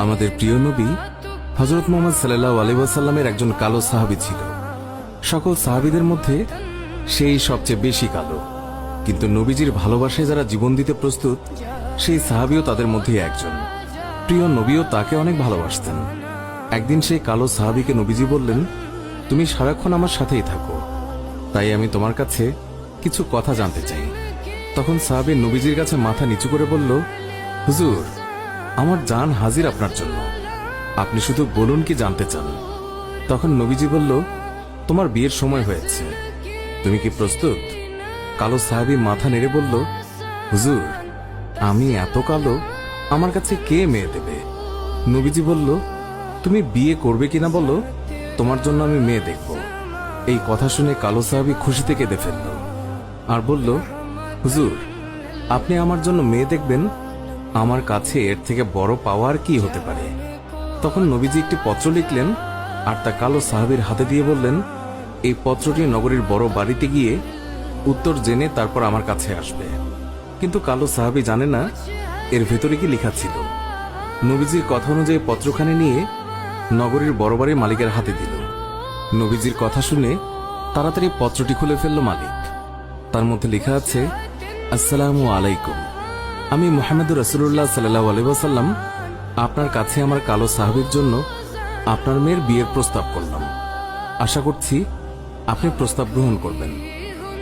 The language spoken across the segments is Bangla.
আমাদের প্রিয় নবী হযরত মুহাম্মদ সাল্লাল্লাহু আলাইহি ওয়াসাল্লামের একজন কালো সাহাবী ছিল। সকল সাহাবীদের মধ্যে সেই সবচেয়ে বেশি কালো, কিন্তু নবীজির ভালোবাসায় যারা জীবন দিতে প্রস্তুত সেই সাহাবীও তাদের মধ্যে একজন। প্রিয় নবীও তাকে অনেক ভালোবাসতেন। একদিন সেই কালো সাহাবীকে নবীজি বললেন, তুমি সারাক্ষণ আমার সাথেই থাকো, তাই আমি তোমার কাছে কিছু কথা জানতে চাই। তখন সাহাবী নবীজির কাছে মাথা নিচু করে বলল, হুজুর, আমার জান হাজির আপনার জন্য, আপনি শুধু বলুন কি জানতে চান। তখন নবীজি বলল, তোমার বিয়ের সময় হয়েছে, তুমি কি প্রস্তুত? কালো সাহাবী মাথা নেড়ে বলল, হুজুর, আমি এত কালো, আমার কাছে কে মেয়ে দেবে? নবীজি বলল, তুমি বিয়ে করবে কিনা বলো, তোমার জন্য আমি মেয়ে দেখব। এই কথা শুনে কালো সাহাবী খুশিতে কেঁদে ফেলল আর বলল, হুজুর, আপনি আমার জন্য মেয়ে দেখবেন, আমার কাছে এর থেকে বড় পাওয়ার কি হতে পারে? তখন নবীজি একটি পত্র লিখলেন আর তা কালো সাহাবীর হাতে দিয়ে বললেন, এই পত্রটি নগরীর বড় বাড়িতে গিয়ে উত্তর জেনে তারপর আমার কাছে আসবে। কিন্তু কালো সাহাবী জানে না এর ভেতরে কি লেখা ছিল। নবীজির কথা অনুযায়ী পত্রখানি নিয়ে নগরীর বড় বাড়ির মালিকের হাতে দিল। নবীজির কথা শুনে তাড়াতাড়ি পত্রটি খুলে ফেলল মালিক। তার মধ্যে লেখা আছে, আসসালামু আলাইকুম, আমি মুহাম্মদুর রাসূলুল্লাহ সাল্লাল্লাহু আলাইহি ওয়াসাল্লাম আপনার কাছে আমার কালো সাহাবীর জন্য আপনার মেয়ের বিয়ের প্রস্তাব করলাম। আশা করছি আপনি প্রস্তাব গ্রহণ করবেন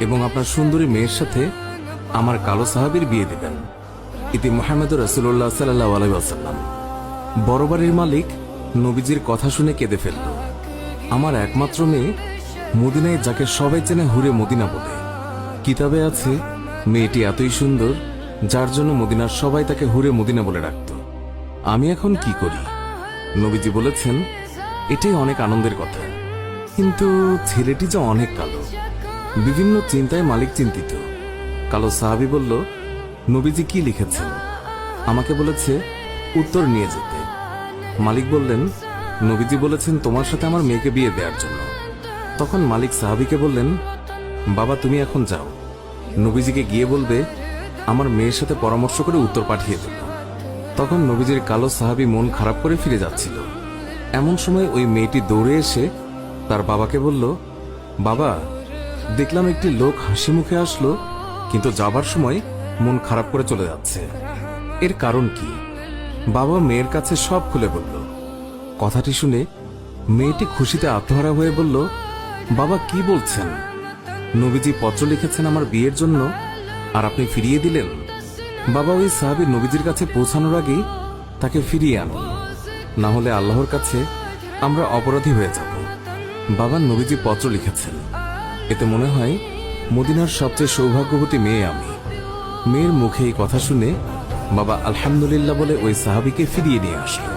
এবং আপনার সুন্দরী মেয়ের সাথে আমার কালো সাহাবীর বিয়ে দেবেন। ইতি মুহাম্মদুর রাসূলুল্লাহ সাল্লাল্লাহু আলাইহি ওয়াসাল্লাম। বড় বাড়ির মালিক নবীজির কথা শুনে কেঁদে ফেলল। আমার একমাত্র মেয়ে, মদিনায় যাকে সবাই চেনে হুরে মদিনা বলে। কিতাবে আছে মেয়েটি এতই সুন্দর যার জন্য মদিনার সবাই তাকে হুরে মদিনা বলে ডাকত। আমি এখন কি করি? নবীজি বলেছেন, এটাই অনেক আনন্দের কথা, কিন্তু ছেলেটি যে অনেক কালো। বিভিন্ন চিন্তায় মালিক চিন্তিত। কালো সাহাবী বলল, নবীজি কি লিখেছেন? আমাকে বলেছে উত্তর নিয়ে যেতে। মালিক বললেন, নবীজি বলেছেন তোমার সাথে আমার মেয়েকে বিয়ে দেওয়ার জন্য। তখন মালিক সাহাবীকে বললেন, বাবা, তুমি এখন যাও, নবীজিকে গিয়ে বলবে আমার মেয়ের সাথে পরামর্শ করে উত্তর পাঠিয়ে দেব। তখন নবীজির কালো সাহাবী মন খারাপ করে ফিরে যাচ্ছিল। এমন সময় ওই মেয়েটি দৌড়ে এসে তার বাবাকে বলল, বাবা, দেখলাম একটি লোক হাসি মুখে আসলো, কিন্তু যাবার সময় মন খারাপ করে চলে যাচ্ছে, এর কারণ কি? বাবা মেয়ের কাছে সব খুলে বলল। কথাটি শুনে মেয়েটি খুশিতে আত্মহারা হয়ে বলল, বাবা, কি বলছেন? নবীজি পত্র লিখেছেন আমার বিয়ের জন্য, আর আপনি ফিরিয়ে দিলেন? বাবা, ওই সাহাবী নবীজির কাছে পৌঁছানোর আগেই তাকে ফিরিয়ে আনুন, না হলে আল্লাহর কাছে আমরা অপরাধী হয়ে যাব। বাবা, নবীজি পত্র লিখেছেন, এতে মনে হয় মদিনার সবচেয়ে সৌভাগ্যবতী মেয়ে আমি। মেয়ের মুখে এই কথা শুনে বাবা আলহামদুলিল্লাহ বলে ওই সাহাবীকে ফিরিয়ে নিয়ে আসলো।